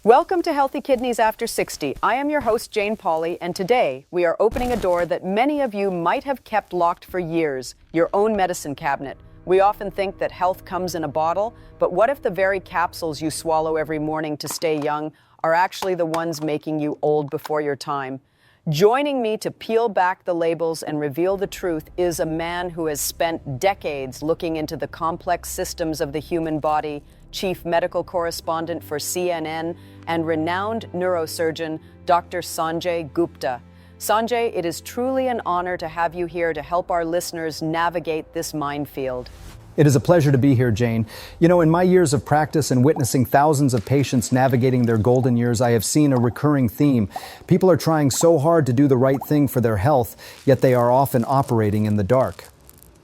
Welcome to Healthy Kidneys After 60. I am your host, Jane Pauley, and today we are opening a door that many of you might have kept locked for years, your own medicine cabinet. We often think that health comes in a bottle, but what if the very capsules you swallow every morning to stay young are actually the ones making you old before your time? Joining me to peel back the labels and reveal the truth is a man who has spent decades looking into the complex systems of the human body, chief medical correspondent for CNN, and renowned neurosurgeon, Dr. Sanjay Gupta. Sanjay, it is truly an honor to have you here to help our listeners navigate this minefield. It is a pleasure to be here, Jane. You know, in my years of practice and witnessing thousands of patients navigating their golden years, I have seen a recurring theme. People are trying so hard to do the right thing for their health, yet they are often operating in the dark.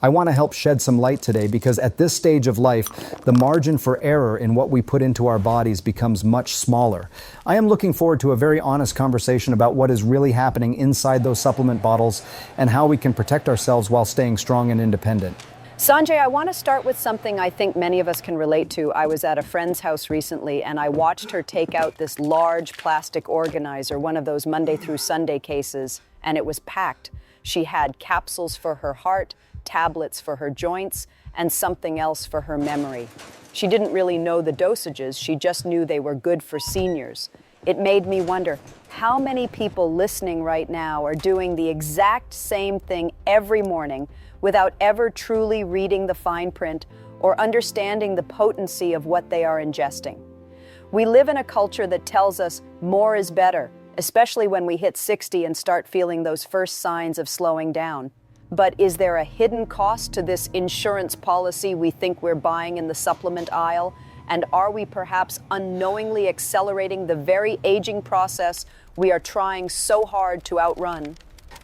I want to help shed some light today because at this stage of life, the margin for error in what we put into our bodies becomes much smaller. I am looking forward to a very honest conversation about what is really happening inside those supplement bottles and how we can protect ourselves while staying strong and independent. Sanjay, I want to start with something I think many of us can relate to. I was at a friend's house recently and I watched her take out this large plastic organizer, one of those Monday through Sunday cases, and it was packed. She had capsules for her heart, tablets for her joints, and something else for her memory. She didn't really know the dosages, she just knew they were good for seniors. It made me wonder, how many people listening right now are doing the exact same thing every morning without ever truly reading the fine print or understanding the potency of what they are ingesting? We live in a culture that tells us more is better, especially when we hit 60 and start feeling those first signs of slowing down. But is there a hidden cost to this insurance policy we think we're buying in the supplement aisle? And are we perhaps unknowingly accelerating the very aging process we are trying so hard to outrun?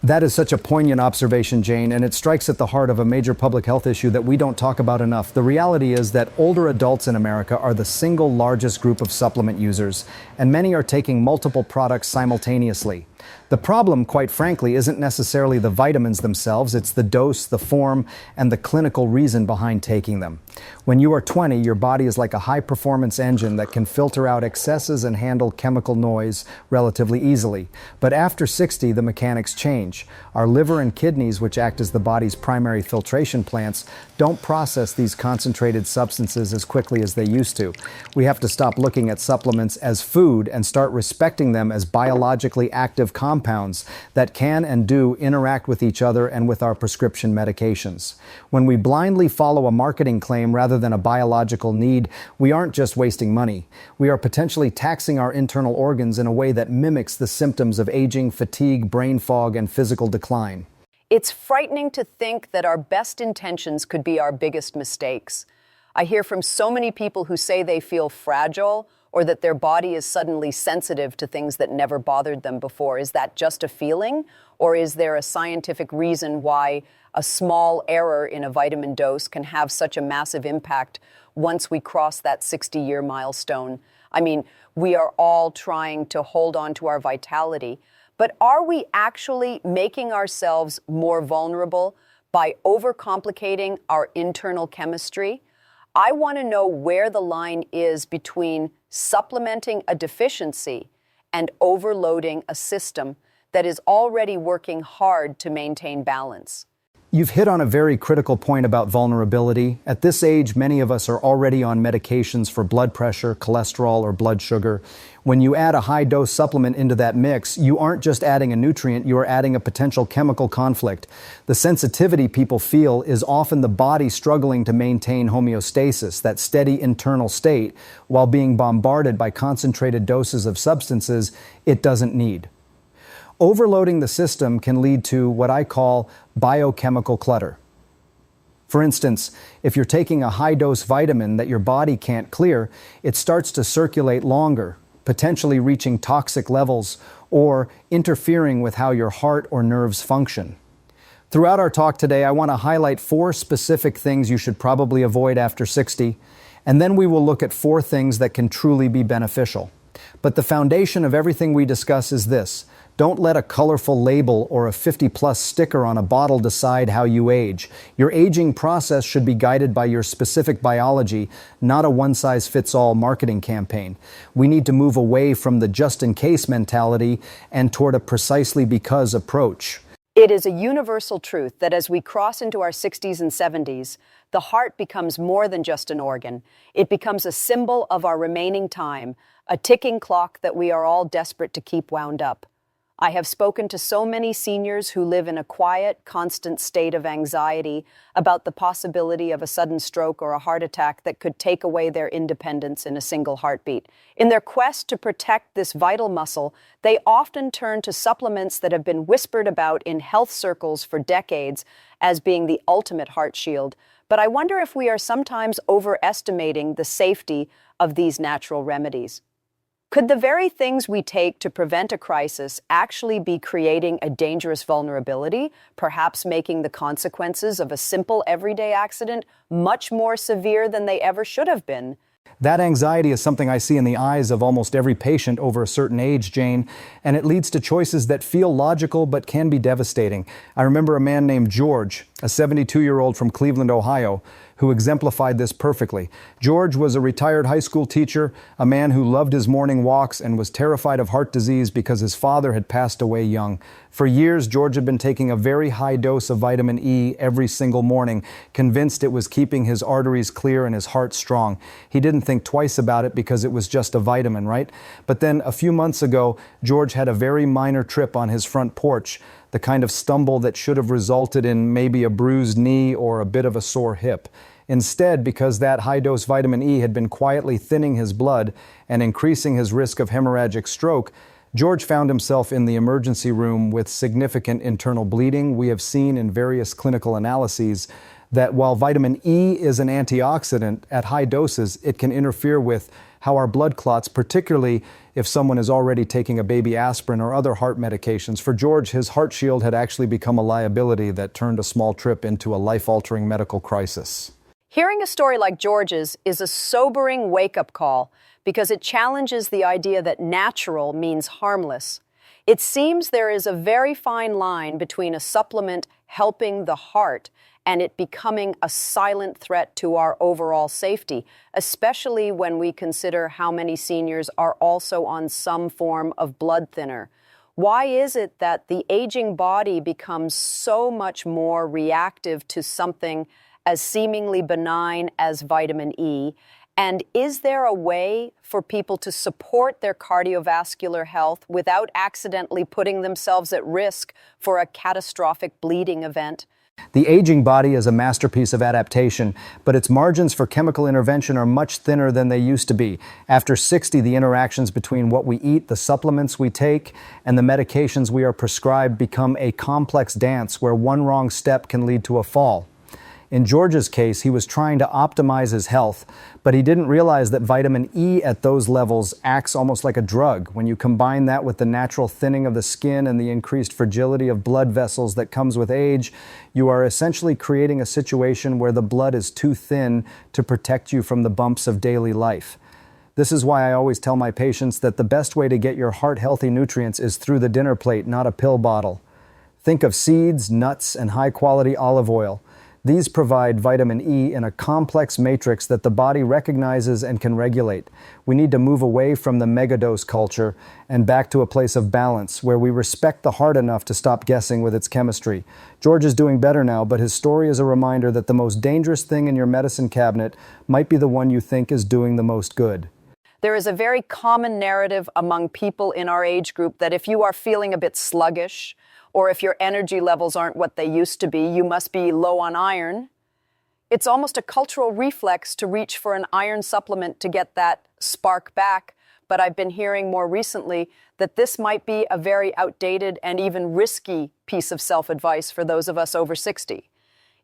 That is such a poignant observation, Jane, and it strikes at the heart of a major public health issue that we don't talk about enough. The reality is that older adults in America are the single largest group of supplement users, and many are taking multiple products simultaneously. The problem, quite frankly, isn't necessarily the vitamins themselves, it's the dose, the form, and the clinical reason behind taking them. When you are 20, your body is like a high-performance engine that can filter out excesses and handle chemical noise relatively easily. But after 60, the mechanics change. Our liver and kidneys, which act as the body's primary filtration plants, don't process these concentrated substances as quickly as they used to. We have to stop looking at supplements as food and start respecting them as biologically active compounds that can and do interact with each other and with our prescription medications. When we blindly follow a marketing claim rather than a biological need, we aren't just wasting money. We are potentially taxing our internal organs in a way that mimics the symptoms of aging, fatigue, brain fog, and physical decline. It's frightening to think that our best intentions could be our biggest mistakes. I hear from so many people who say they feel fragile or that their body is suddenly sensitive to things that never bothered them before. Is that just a feeling, or is there a scientific reason why a small error in a vitamin dose can have such a massive impact once we cross that 60-year milestone? I mean, we are all trying to hold on to our vitality, but are we actually making ourselves more vulnerable by overcomplicating our internal chemistry? I want to know where the line is between supplementing a deficiency and overloading a system that is already working hard to maintain balance. You've hit on a very critical point about vulnerability. At this age, many of us are already on medications for blood pressure, cholesterol, or blood sugar. When you add a high-dose supplement into that mix, you aren't just adding a nutrient, you are adding a potential chemical conflict. The sensitivity people feel is often the body struggling to maintain homeostasis, that steady internal state, while being bombarded by concentrated doses of substances it doesn't need. Overloading the system can lead to what I call biochemical clutter. For instance, if you're taking a high-dose vitamin that your body can't clear, it starts to circulate longer, potentially reaching toxic levels or interfering with how your heart or nerves function. Throughout our talk today, I want to highlight 4 specific things you should probably avoid after 60, and then we will look at 4 things that can truly be beneficial. But the foundation of everything we discuss is this. Don't let a colorful label or a 50-plus sticker on a bottle decide how you age. Your aging process should be guided by your specific biology, not a one-size-fits-all marketing campaign. We need to move away from the just-in-case mentality and toward a precisely because approach. It is a universal truth that as we cross into our 60s and 70s, the heart becomes more than just an organ. It becomes a symbol of our remaining time, a ticking clock that we are all desperate to keep wound up. I have spoken to so many seniors who live in a quiet, constant state of anxiety about the possibility of a sudden stroke or a heart attack that could take away their independence in a single heartbeat. In their quest to protect this vital muscle, they often turn to supplements that have been whispered about in health circles for decades as being the ultimate heart shield. But I wonder if we are sometimes overestimating the safety of these natural remedies. Could the very things we take to prevent a crisis actually be creating a dangerous vulnerability, perhaps making the consequences of a simple everyday accident much more severe than they ever should have been? That anxiety is something I see in the eyes of almost every patient over a certain age, Jane, and it leads to choices that feel logical but can be devastating. I remember a man named George, a 72-year-old from Cleveland, Ohio, who exemplified this perfectly. George was a retired high school teacher, a man who loved his morning walks and was terrified of heart disease because his father had passed away young. For years, George had been taking a very high dose of vitamin E every single morning, convinced it was keeping his arteries clear and his heart strong. He didn't think twice about it because it was just a vitamin, right? But then a few months ago, George had a very minor trip on his front porch, the kind of stumble that should have resulted in maybe a bruised knee or a bit of a sore hip. Instead, because that high-dose vitamin E had been quietly thinning his blood and increasing his risk of hemorrhagic stroke, George found himself in the emergency room with significant internal bleeding. We have seen in various clinical analyses that while vitamin E is an antioxidant, at high doses, it can interfere with how our blood clots, particularly if someone is already taking a baby aspirin or other heart medications. For George, his heart shield had actually become a liability that turned a small trip into a life-altering medical crisis. Hearing a story like George's is a sobering wake-up call because it challenges the idea that natural means harmless. It seems there is a very fine line between a supplement helping the heart and it becoming a silent threat to our overall safety, especially when we consider how many seniors are also on some form of blood thinner. Why is it that the aging body becomes so much more reactive to something as seemingly benign as vitamin E? And is there a way for people to support their cardiovascular health without accidentally putting themselves at risk for a catastrophic bleeding event? The aging body is a masterpiece of adaptation, but its margins for chemical intervention are much thinner than they used to be. After 60, the interactions between what we eat, the supplements we take, and the medications we are prescribed become a complex dance where one wrong step can lead to a fall. In George's case, he was trying to optimize his health, but he didn't realize that vitamin E at those levels acts almost like a drug. When you combine that with the natural thinning of the skin and the increased fragility of blood vessels that comes with age, you are essentially creating a situation where the blood is too thin to protect you from the bumps of daily life. This is why I always tell my patients that the best way to get your heart-healthy nutrients is through the dinner plate, not a pill bottle. Think of seeds, nuts, and high-quality olive oil. These provide vitamin E in a complex matrix that the body recognizes and can regulate. We need to move away from the megadose culture and back to a place of balance where we respect the heart enough to stop guessing with its chemistry. George is doing better now, but his story is a reminder that the most dangerous thing in your medicine cabinet might be the one you think is doing the most good. There is a very common narrative among people in our age group that if you are feeling a bit sluggish, or if your energy levels aren't what they used to be, you must be low on iron. It's almost a cultural reflex to reach for an iron supplement to get that spark back, but I've been hearing more recently that this might be a very outdated and even risky piece of self-advice for those of us over 60.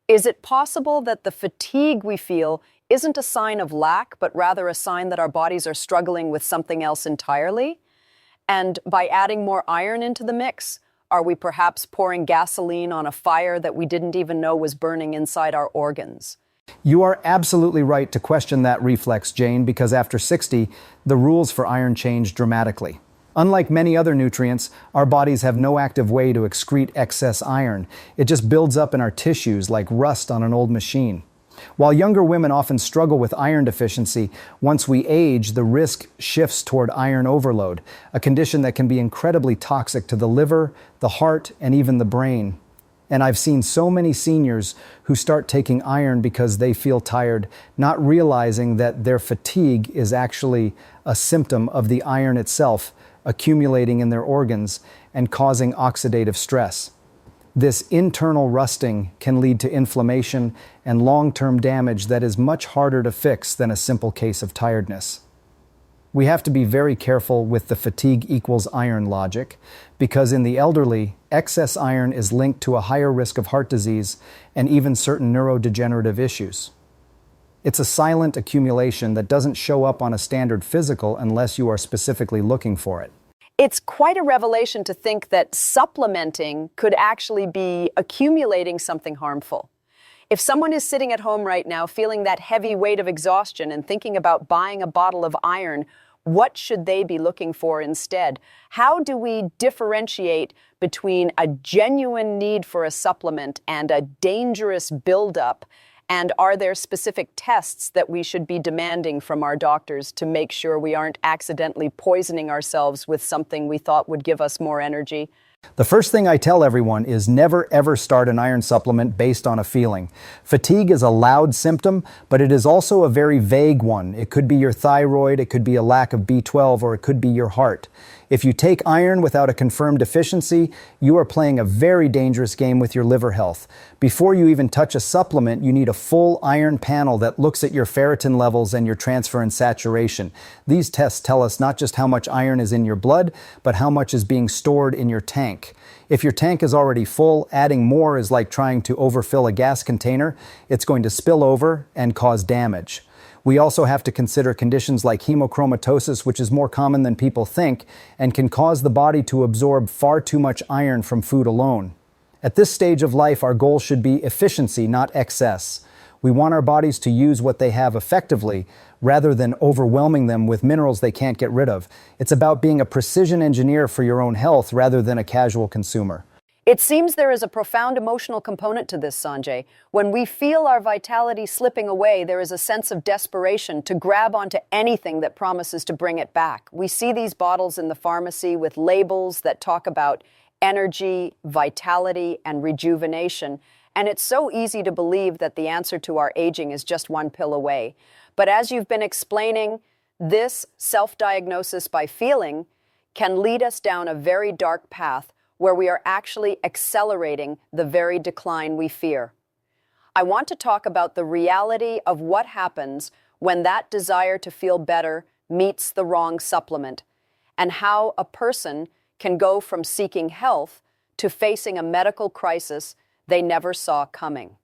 Is it possible that the fatigue we feel isn't a sign of lack, but rather a sign that our bodies are struggling with something else entirely? And by adding more iron into the mix, are we perhaps pouring gasoline on a fire that we didn't even know was burning inside our organs? You are absolutely right to question that reflex, Jane, because after 60, the rules for iron change dramatically. Unlike many other nutrients, our bodies have no active way to excrete excess iron. It just builds up in our tissues like rust on an old machine. While younger women often struggle with iron deficiency, once we age, the risk shifts toward iron overload, a condition that can be incredibly toxic to the liver, the heart, and even the brain. And I've seen so many seniors who start taking iron because they feel tired, not realizing that their fatigue is actually a symptom of the iron itself accumulating in their organs and causing oxidative stress. This internal rusting can lead to inflammation and long-term damage that is much harder to fix than a simple case of tiredness. We have to be very careful with the fatigue equals iron logic, because in the elderly, excess iron is linked to a higher risk of heart disease and even certain neurodegenerative issues. It's a silent accumulation that doesn't show up on a standard physical unless you are specifically looking for it. It's quite a revelation to think that supplementing could actually be accumulating something harmful. If someone is sitting at home right now feeling that heavy weight of exhaustion and thinking about buying a bottle of iron, what should they be looking for instead? How do we differentiate between a genuine need for a supplement and a dangerous buildup? And are there specific tests that we should be demanding from our doctors to make sure we aren't accidentally poisoning ourselves with something we thought would give us more energy? The first thing I tell everyone is never ever start an iron supplement based on a feeling. Fatigue is a loud symptom, but it is also a very vague one. It could be your thyroid, it could be a lack of B12, or it could be your heart. If you take iron without a confirmed deficiency, you are playing a very dangerous game with your liver health. Before you even touch a supplement, you need a full iron panel that looks at your ferritin levels and your transferrin saturation. These tests tell us not just how much iron is in your blood, but how much is being stored in your tank. If your tank is already full, adding more is like trying to overfill a gas container. It's going to spill over and cause damage. We also have to consider conditions like hemochromatosis, which is more common than people think, and can cause the body to absorb far too much iron from food alone. At this stage of life, our goal should be efficiency, not excess. We want our bodies to use what they have effectively, rather than overwhelming them with minerals they can't get rid of. It's about being a precision engineer for your own health rather than a casual consumer. It seems there is a profound emotional component to this, Sanjay. When we feel our vitality slipping away, there is a sense of desperation to grab onto anything that promises to bring it back. We see these bottles in the pharmacy with labels that talk about energy, vitality, and rejuvenation. And it's so easy to believe that the answer to our aging is just one pill away. But as you've been explaining, this self-diagnosis by feeling can lead us down a very dark path where we are actually accelerating the very decline we fear. I want to talk about the reality of what happens when that desire to feel better meets the wrong supplement, and how a person can go from seeking health to facing a medical crisis they never saw coming.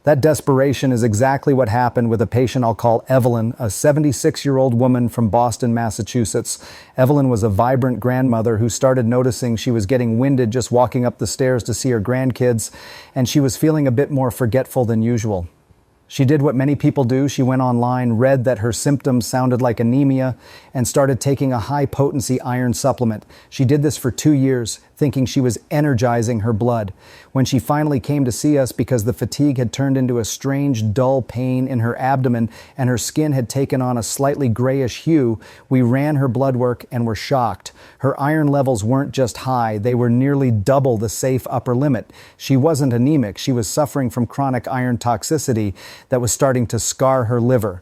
That desperation is exactly what happened with a patient I'll call Evelyn, a 76-year-old woman from Boston, Massachusetts. Evelyn was a vibrant grandmother who started noticing she was getting winded just walking up the stairs to see her grandkids, and she was feeling a bit more forgetful than usual. She did what many people do. She went online, read that her symptoms sounded like anemia, and started taking a high-potency iron supplement. She did this for 2 years, thinking she was energizing her blood. When she finally came to see us because the fatigue had turned into a strange, dull pain in her abdomen and her skin had taken on a slightly grayish hue, we ran her blood work and were shocked. Her iron levels weren't just high, they were nearly double the safe upper limit. She wasn't anemic, she was suffering from chronic iron toxicity that was starting to scar her liver.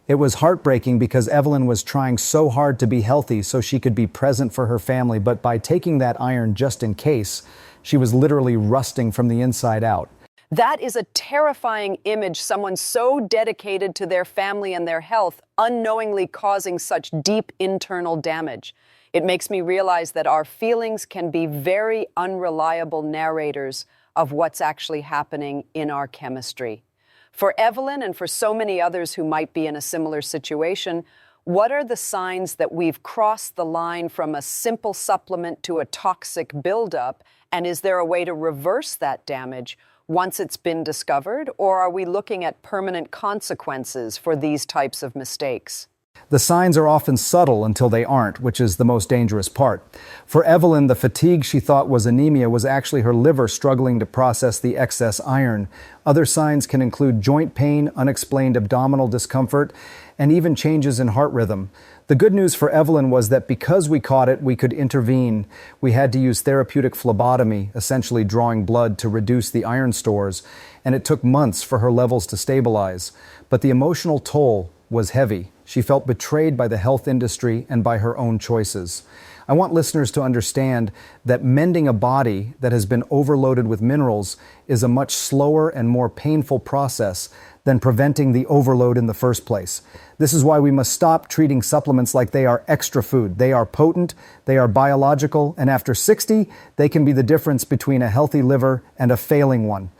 It was heartbreaking because Evelyn was trying so hard to be healthy so she could be present for her family, but by taking that iron just in case, she was literally rusting from the inside out. That is a terrifying image, someone so dedicated to their family and their health, unknowingly causing such deep internal damage. It makes me realize that our feelings can be very unreliable narrators of what's actually happening in our chemistry. For Evelyn and for so many others who might be in a similar situation, what are the signs that we've crossed the line from a simple supplement to a toxic buildup? And is there a way to reverse that damage once it's been discovered, or are we looking at permanent consequences for these types of mistakes? The signs are often subtle until they aren't, which is the most dangerous part. For Evelyn, the fatigue she thought was anemia was actually her liver struggling to process the excess iron. Other signs can include joint pain, unexplained abdominal discomfort, and even changes in heart rhythm. The good news for Evelyn was that because we caught it, we could intervene. We had to use therapeutic phlebotomy, essentially drawing blood to reduce the iron stores, and it took months for her levels to stabilize. But the emotional toll was heavy. She felt betrayed by the health industry and by her own choices. I want listeners to understand that mending a body that has been overloaded with minerals is a much slower and more painful process than preventing the overload in the first place. This is why we must stop treating supplements like they are extra food. They are potent, they are biological, and after 60, they can be the difference between a healthy liver and a failing one.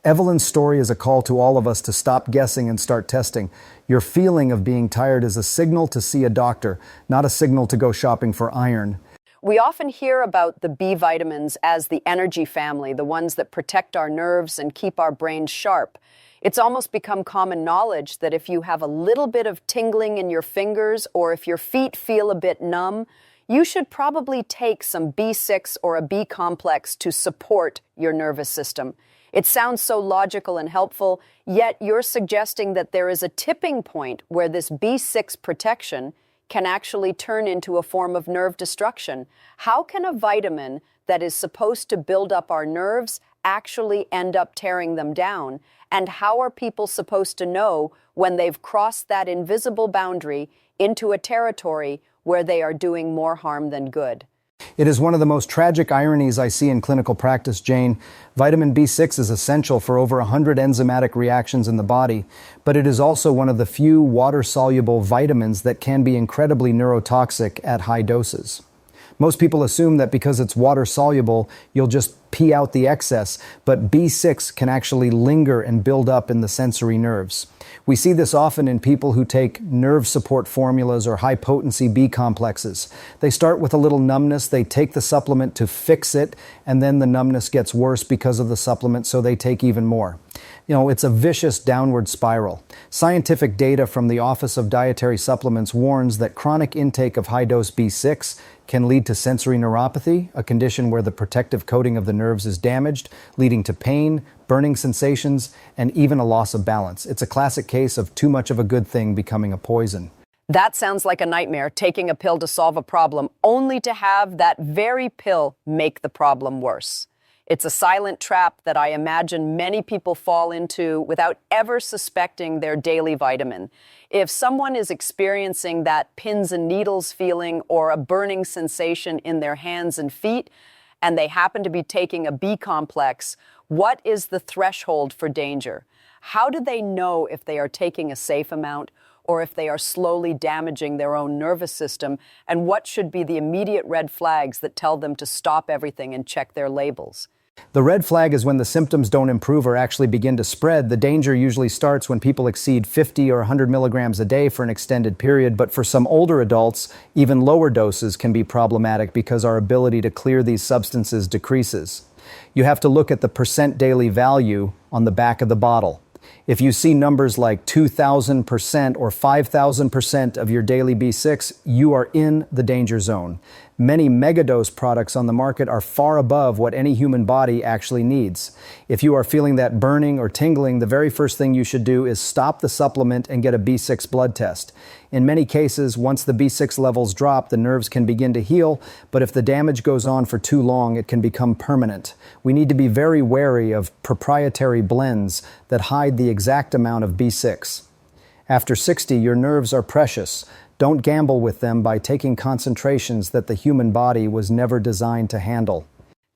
Evelyn's story is a call to all of us to stop guessing and start testing. Your feeling of being tired is a signal to see a doctor, not a signal to go shopping for iron. We often hear about the B vitamins as the energy family, the ones that protect our nerves and keep our brains sharp. It's almost become common knowledge that if you have a little bit of tingling in your fingers or if your feet feel a bit numb, you should probably take some B6 or a B complex to support your nervous system. It sounds so logical and helpful, yet you're suggesting that there is a tipping point where this B6 protection can actually turn into a form of nerve destruction. How can a vitamin that is supposed to build up our nerves actually end up tearing them down? And how are people supposed to know when they've crossed that invisible boundary into a territory where they are doing more harm than good? It is one of the most tragic ironies I see in clinical practice, Jane. Vitamin B6 is essential for over 100 enzymatic reactions in the body, but it is also one of the few water-soluble vitamins that can be incredibly neurotoxic at high doses. Most people assume that because it's water-soluble, you'll just pee out the excess, but B6 can actually linger and build up in the sensory nerves. We see this often in people who take nerve support formulas or high-potency B complexes. They start with a little numbness, they take the supplement to fix it, and then the numbness gets worse because of the supplement, so they take even more. It's a vicious downward spiral. Scientific data from the Office of Dietary Supplements warns that chronic intake of high-dose B6 can lead to sensory neuropathy, a condition where the protective coating of the nerves is damaged, leading to pain, burning sensations, and even a loss of balance. It's a classic case of too much of a good thing becoming a poison. That sounds like a nightmare, taking a pill to solve a problem, only to have that very pill make the problem worse. It's a silent trap that I imagine many people fall into without ever suspecting their daily vitamin. If someone is experiencing that pins and needles feeling or a burning sensation in their hands and feet, and they happen to be taking a B complex, what is the threshold for danger? How do they know if they are taking a safe amount or if they are slowly damaging their own nervous system? And what should be the immediate red flags that tell them to stop everything and check their labels? The red flag is when the symptoms don't improve or actually begin to spread. The danger usually starts when people exceed 50 or 100 milligrams a day for an extended period, but for some older adults, even lower doses can be problematic because our ability to clear these substances decreases. You have to look at the percent daily value on the back of the bottle. If you see numbers like 2,000% or 5,000% of your daily B6, you are in the danger zone. Many megadose products on the market are far above what any human body actually needs. If you are feeling that burning or tingling, the very first thing you should do is stop the supplement and get a B6 blood test. In many cases, once the B6 levels drop, the nerves can begin to heal, but if the damage goes on for too long, it can become permanent. We need to be very wary of proprietary blends that hide the exact amount of B6. After 60, your nerves are precious. Don't gamble with them by taking concentrations that the human body was never designed to handle.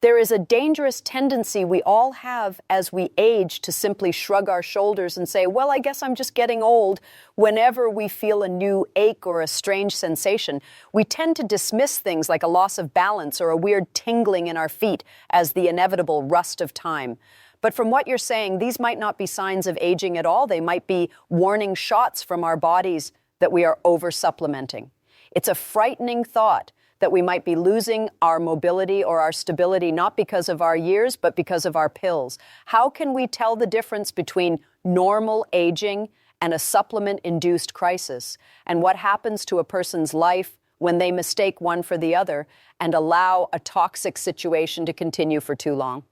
There is a dangerous tendency we all have as we age to simply shrug our shoulders and say, well, I guess I'm just getting old. Whenever we feel a new ache or a strange sensation, we tend to dismiss things like a loss of balance or a weird tingling in our feet as the inevitable rust of time. But from what you're saying, these might not be signs of aging at all. They might be warning shots from our bodies that we are over-supplementing. It's a frightening thought that we might be losing our mobility or our stability not because of our years, but because of our pills. How can we tell the difference between normal aging and a supplement-induced crisis? And what happens to a person's life when they mistake one for the other and allow a toxic situation to continue for too long?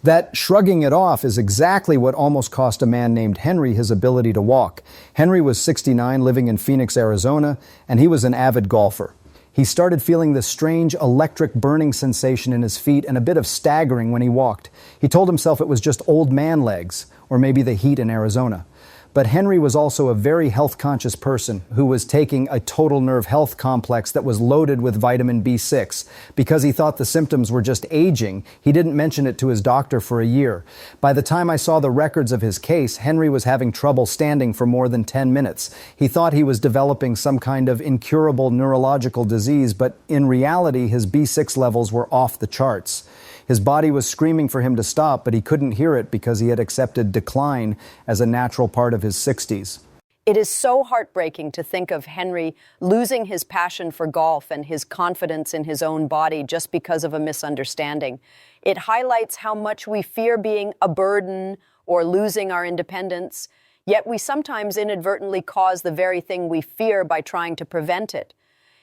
That shrugging it off is exactly what almost cost a man named Henry his ability to walk. Henry was 69, living in Phoenix, Arizona, and he was an avid golfer. He started feeling this strange electric burning sensation in his feet and a bit of staggering when he walked. He told himself it was just old man legs, or maybe the heat in Arizona. But Henry was also a very health-conscious person who was taking a total nerve health complex that was loaded with vitamin B6. Because he thought the symptoms were just aging, he didn't mention it to his doctor for a year. By the time I saw the records of his case, Henry was having trouble standing for more than 10 minutes. He thought he was developing some kind of incurable neurological disease, but in reality, his B6 levels were off the charts. His body was screaming for him to stop, but he couldn't hear it because he had accepted decline as a natural part of his 60s. It is so heartbreaking to think of Henry losing his passion for golf and his confidence in his own body just because of a misunderstanding. It highlights how much we fear being a burden or losing our independence, yet we sometimes inadvertently cause the very thing we fear by trying to prevent it.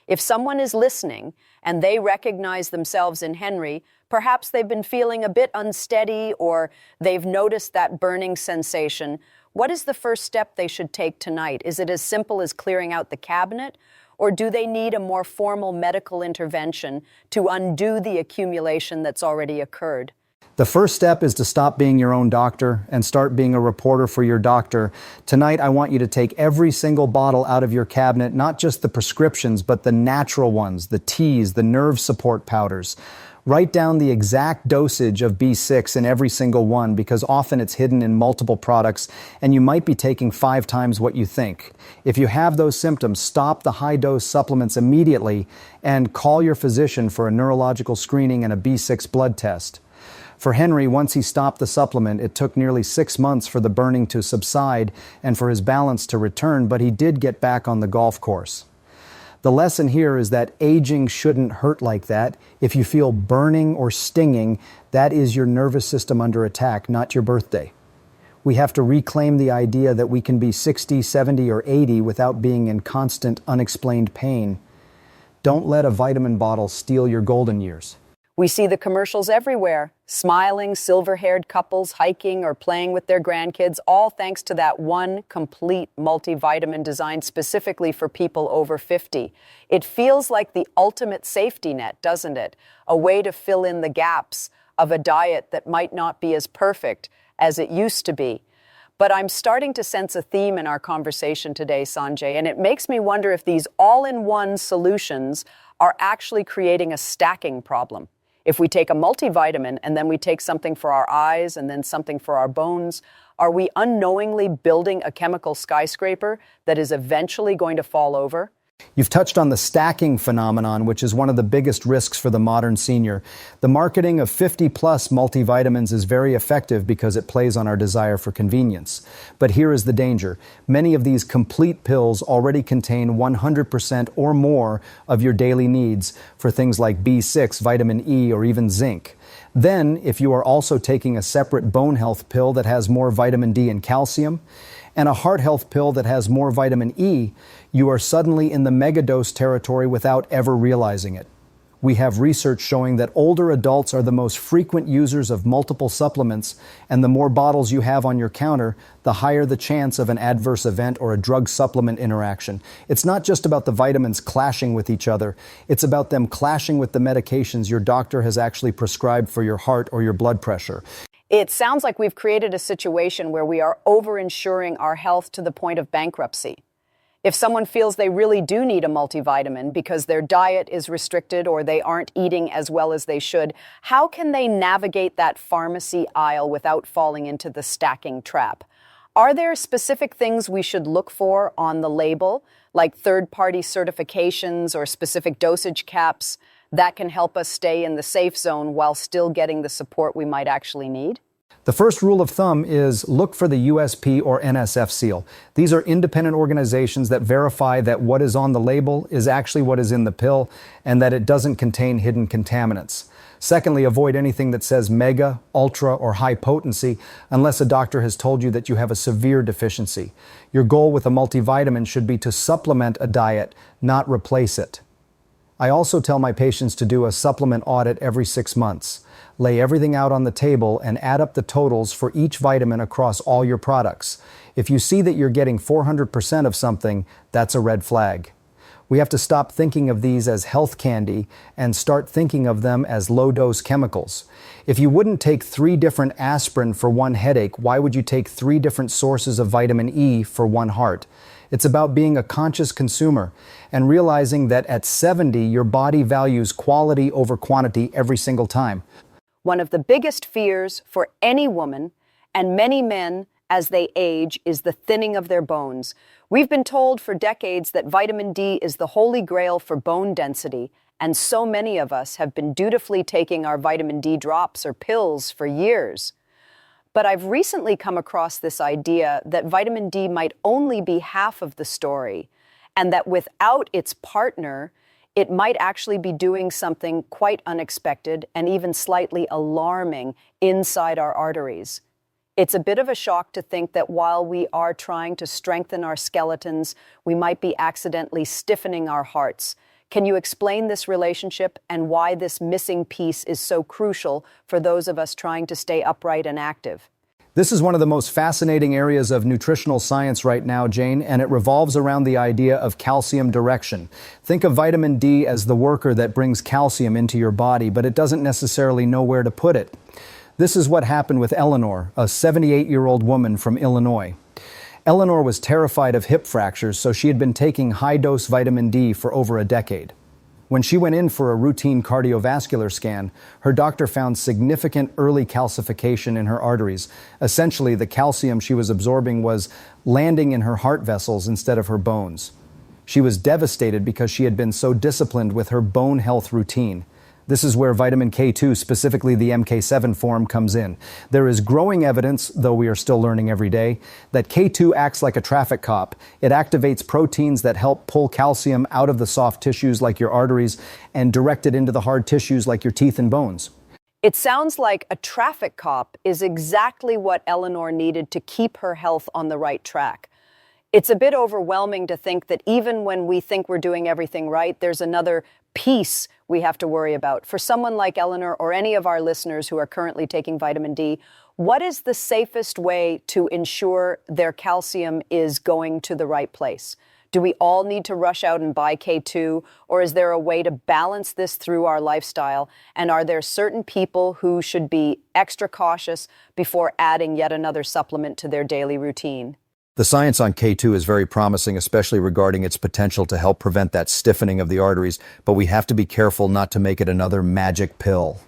If someone is listening and they recognize themselves in Henry, perhaps they've been feeling a bit unsteady or they've noticed that burning sensation. What is the first step they should take tonight? Is it as simple as clearing out the cabinet, or do they need a more formal medical intervention to undo the accumulation that's already occurred? The first step is to stop being your own doctor and start being a reporter for your doctor. Tonight, I want you to take every single bottle out of your cabinet, not just the prescriptions, but the natural ones, the teas, the nerve support powders. Write down the exact dosage of B6 in every single one, because often it's hidden in multiple products and you might be taking 5 times what you think. If you have those symptoms, stop the high-dose supplements immediately and call your physician for a neurological screening and a B6 blood test. For Henry, once he stopped the supplement, it took nearly 6 months for the burning to subside and for his balance to return, but he did get back on the golf course. The lesson here is that aging shouldn't hurt like that. If you feel burning or stinging, that is your nervous system under attack, not your birthday. We have to reclaim the idea that we can be 60, 70, or 80 without being in constant, unexplained pain. Don't let a vitamin bottle steal your golden years. We see the commercials everywhere, smiling, silver-haired couples hiking or playing with their grandkids, all thanks to that one complete multivitamin designed specifically for people over 50. It feels like the ultimate safety net, doesn't it? A way to fill in the gaps of a diet that might not be as perfect as it used to be. But I'm starting to sense a theme in our conversation today, Sanjay, and it makes me wonder if these all-in-one solutions are actually creating a stacking problem. If we take a multivitamin and then we take something for our eyes and then something for our bones, are we unknowingly building a chemical skyscraper that is eventually going to fall over? You've touched on the stacking phenomenon, which is one of the biggest risks for the modern senior. The marketing of 50-plus multivitamins is very effective because it plays on our desire for convenience. But here is the danger. Many of these complete pills already contain 100% or more of your daily needs for things like B6, vitamin E, or even zinc. Then, if you are also taking a separate bone health pill that has more vitamin D and calcium, and a heart health pill that has more vitamin E, you are suddenly in the megadose territory without ever realizing it. We have research showing that older adults are the most frequent users of multiple supplements, and the more bottles you have on your counter, the higher the chance of an adverse event or a drug supplement interaction. It's not just about the vitamins clashing with each other, it's about them clashing with the medications your doctor has actually prescribed for your heart or your blood pressure. It sounds like we've created a situation where we are over-insuring our health to the point of bankruptcy. If someone feels they really do need a multivitamin because their diet is restricted or they aren't eating as well as they should, how can they navigate that pharmacy aisle without falling into the stacking trap? Are there specific things we should look for on the label, like third-party certifications or specific dosage caps, that can help us stay in the safe zone while still getting the support we might actually need? The first rule of thumb is look for the USP or NSF seal. These are independent organizations that verify that what is on the label is actually what is in the pill and that it doesn't contain hidden contaminants. Secondly, avoid anything that says mega, ultra, or high potency unless a doctor has told you that you have a severe deficiency. Your goal with a multivitamin should be to supplement a diet, not replace it. I also tell my patients to do a supplement audit every 6 months. Lay everything out on the table and add up the totals for each vitamin across all your products. If you see that you're getting 400% of something, that's a red flag. We have to stop thinking of these as health candy and start thinking of them as low-dose chemicals. If you wouldn't take 3 different aspirin for one headache, why would you take 3 different sources of vitamin E for one heart? It's about being a conscious consumer and realizing that at 70, your body values quality over quantity every single time. One of the biggest fears for any woman and many men as they age is the thinning of their bones. We've been told for decades that vitamin D is the holy grail for bone density, and so many of us have been dutifully taking our vitamin D drops or pills for years. But I've recently come across this idea that vitamin D might only be half of the story, and that without its partner, it might actually be doing something quite unexpected and even slightly alarming inside our arteries. It's a bit of a shock to think that while we are trying to strengthen our skeletons, we might be accidentally stiffening our hearts. Can you explain this relationship and why this missing piece is so crucial for those of us trying to stay upright and active? This is one of the most fascinating areas of nutritional science right now, Jane, and it revolves around the idea of calcium direction. Think of vitamin D as the worker that brings calcium into your body, but it doesn't necessarily know where to put it. This is what happened with Eleanor, a 78-year-old woman from Illinois. Eleanor was terrified of hip fractures, so she had been taking high-dose vitamin D for over a decade. When she went in for a routine cardiovascular scan, her doctor found significant early calcification in her arteries. Essentially, the calcium she was absorbing was landing in her heart vessels instead of her bones. She was devastated because she had been so disciplined with her bone health routine. This is where vitamin K2, specifically the MK7 form, comes in. There is growing evidence, though we are still learning every day, that K2 acts like a traffic cop. It activates proteins that help pull calcium out of the soft tissues like your arteries and direct it into the hard tissues like your teeth and bones. It sounds like a traffic cop is exactly what Eleanor needed to keep her health on the right track. It's a bit overwhelming to think that even when we think we're doing everything right, there's another piece we have to worry about. For someone like Eleanor or any of our listeners who are currently taking vitamin D, what is the safest way to ensure their calcium is going to the right place? Do we all need to rush out and buy K2, or is there a way to balance this through our lifestyle? And are there certain people who should be extra cautious before adding yet another supplement to their daily routine? The science on K2 is very promising, especially regarding its potential to help prevent that stiffening of the arteries, but we have to be careful not to make it another magic pill.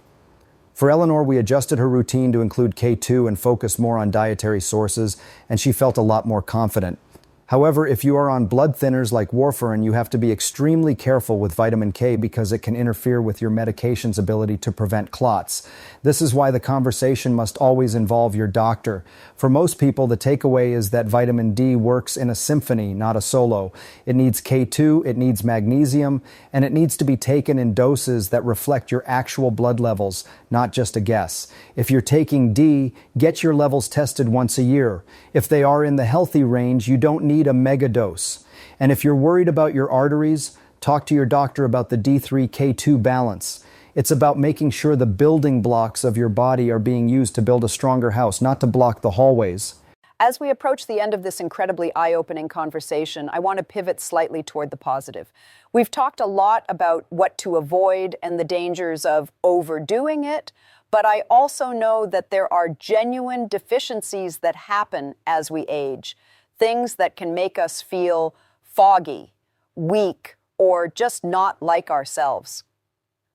For Eleanor, we adjusted her routine to include K2 and focus more on dietary sources, and she felt a lot more confident. However, if you are on blood thinners like warfarin, you have to be extremely careful with vitamin K because it can interfere with your medication's ability to prevent clots. This is why the conversation must always involve your doctor. For most people, the takeaway is that vitamin D works in a symphony, not a solo. It needs K2, it needs magnesium, and it needs to be taken in doses that reflect your actual blood levels, not just a guess. If you're taking D, get your levels tested once a year. If they are in the healthy range, you don't need a mega dose. And if you're worried about your arteries, talk to your doctor about the D3-K2 balance. It's about making sure the building blocks of your body are being used to build a stronger house, not to block the hallways. As we approach the end of this incredibly eye-opening conversation, I want to pivot slightly toward the positive. We've talked a lot about what to avoid and the dangers of overdoing it, but I also know that there are genuine deficiencies that happen as we age. Things that can make us feel foggy, weak, or just not like ourselves.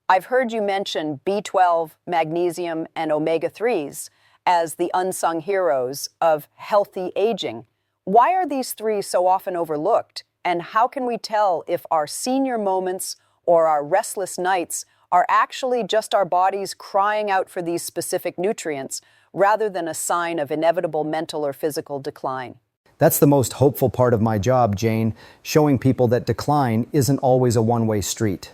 I've heard you mention B12, magnesium, and omega-3s as the unsung heroes of healthy aging. Why are these 3 so often overlooked? And how can we tell if our senior moments or our restless nights are actually just our bodies crying out for these specific nutrients rather than a sign of inevitable mental or physical decline. That's the most hopeful part of my job, Jane, showing people that decline isn't always a one-way street.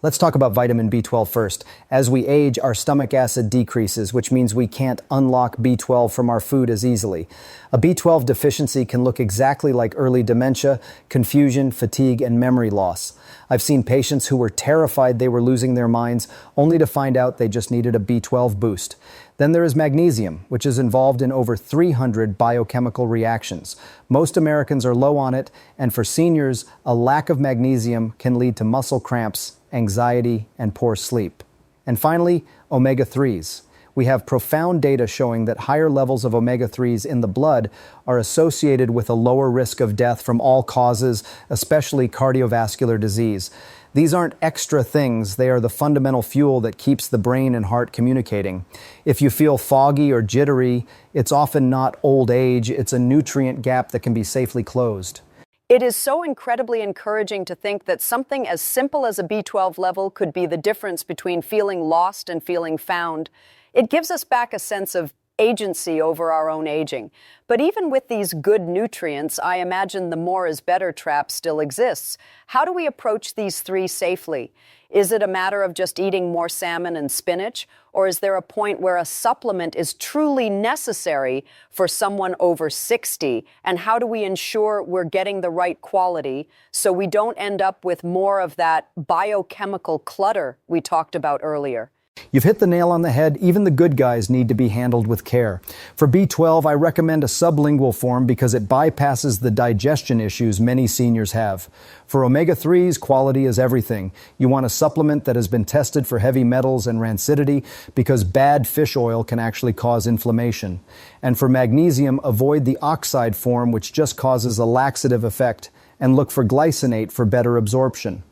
Let's talk about vitamin B12 first. As we age, our stomach acid decreases, which means we can't unlock B12 from our food as easily. A B12 deficiency can look exactly like early dementia, confusion, fatigue, and memory loss. I've seen patients who were terrified they were losing their minds, only to find out they just needed a B12 boost. Then there is magnesium, which is involved in over 300 biochemical reactions. Most Americans are low on it, and for seniors, a lack of magnesium can lead to muscle cramps, anxiety, and poor sleep. And finally, omega-3s. We have profound data showing that higher levels of omega-3s in the blood are associated with a lower risk of death from all causes, especially cardiovascular disease. These aren't extra things, they are the fundamental fuel that keeps the brain and heart communicating. If you feel foggy or jittery, it's often not old age, it's a nutrient gap that can be safely closed. It is so incredibly encouraging to think that something as simple as a B12 level could be the difference between feeling lost and feeling found. It gives us back a sense of agency over our own aging. But even with these good nutrients, I imagine the more is better trap still exists. How do we approach these three safely? Is it a matter of just eating more salmon and spinach? Or is there a point where a supplement is truly necessary for someone over 60? And how do we ensure we're getting the right quality so we don't end up with more of that biochemical clutter we talked about earlier? You've hit the nail on the head. Even the good guys need to be handled with care. For B12, I recommend a sublingual form because it bypasses the digestion issues many seniors have. For omega-3s, quality is everything. You want a supplement that has been tested for heavy metals and rancidity because bad fish oil can actually cause inflammation. And for magnesium, avoid the oxide form, which just causes a laxative effect, and look for glycinate for better absorption.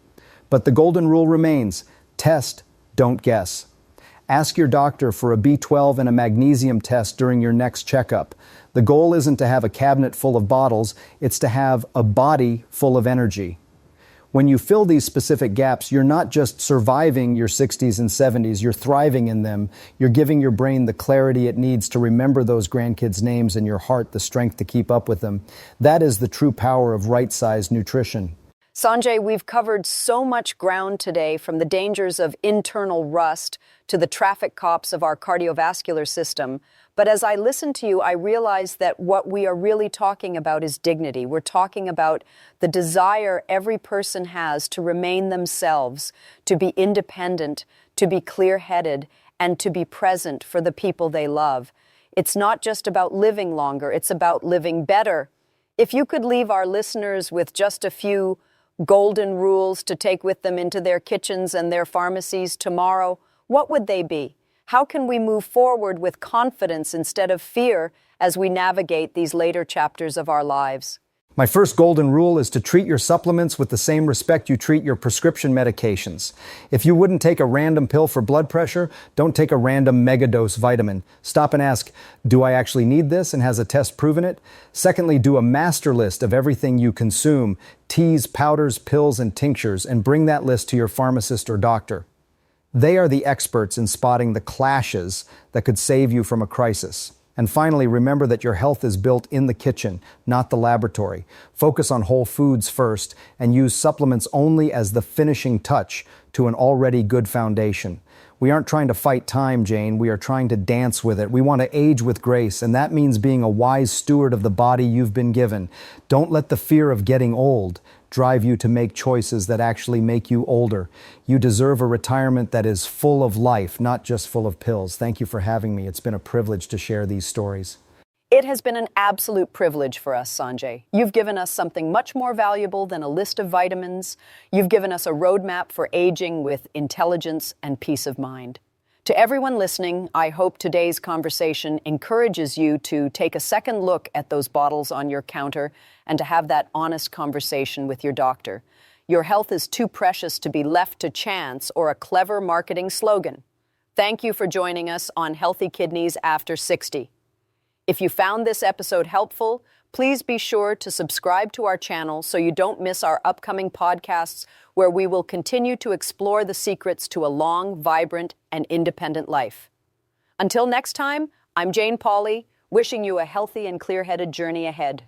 But the golden rule remains: test, don't guess. Ask your doctor for a B12 and a magnesium test during your next checkup. The goal isn't to have a cabinet full of bottles, it's to have a body full of energy. When you fill these specific gaps, you're not just surviving your 60s and 70s, you're thriving in them. You're giving your brain the clarity it needs to remember those grandkids' names and your heart the strength to keep up with them. That is the true power of right-sized nutrition. Sanjay, we've covered so much ground today, from the dangers of internal rust to the traffic cops of our cardiovascular system. But as I listen to you, I realize that what we are really talking about is dignity. We're talking about the desire every person has to remain themselves, to be independent, to be clear-headed, and to be present for the people they love. It's not just about living longer, it's about living better. If you could leave our listeners with just a few golden rules to take with them into their kitchens and their pharmacies tomorrow, what would they be? How can we move forward with confidence instead of fear as we navigate these later chapters of our lives? My first golden rule is to treat your supplements with the same respect you treat your prescription medications. If you wouldn't take a random pill for blood pressure, don't take a random megadose vitamin. Stop and ask, do I actually need this, and has a test proven it? Secondly, do a master list of everything you consume, teas, powders, pills, and tinctures, and bring that list to your pharmacist or doctor. They are the experts in spotting the clashes that could save you from a crisis. And finally, remember that your health is built in the kitchen, not the laboratory. Focus on whole foods first and use supplements only as the finishing touch to an already good foundation. We aren't trying to fight time, Jane. We are trying to dance with it. We want to age with grace, and that means being a wise steward of the body you've been given. Don't let the fear of getting old drive you to make choices that actually make you older. You deserve a retirement that is full of life, not just full of pills. Thank you for having me. It's been a privilege to share these stories. It has been an absolute privilege for us, Sanjay. You've given us something much more valuable than a list of vitamins. You've given us a roadmap for aging with intelligence and peace of mind. To everyone listening, I hope today's conversation encourages you to take a second look at those bottles on your counter and to have that honest conversation with your doctor. Your health is too precious to be left to chance or a clever marketing slogan. Thank you for joining us on Healthy Kidneys After 60. If you found this episode helpful, please be sure to subscribe to our channel so you don't miss our upcoming podcasts, where we will continue to explore the secrets to a long, vibrant, and independent life. Until next time, I'm Jane Pauley, wishing you a healthy and clear-headed journey ahead.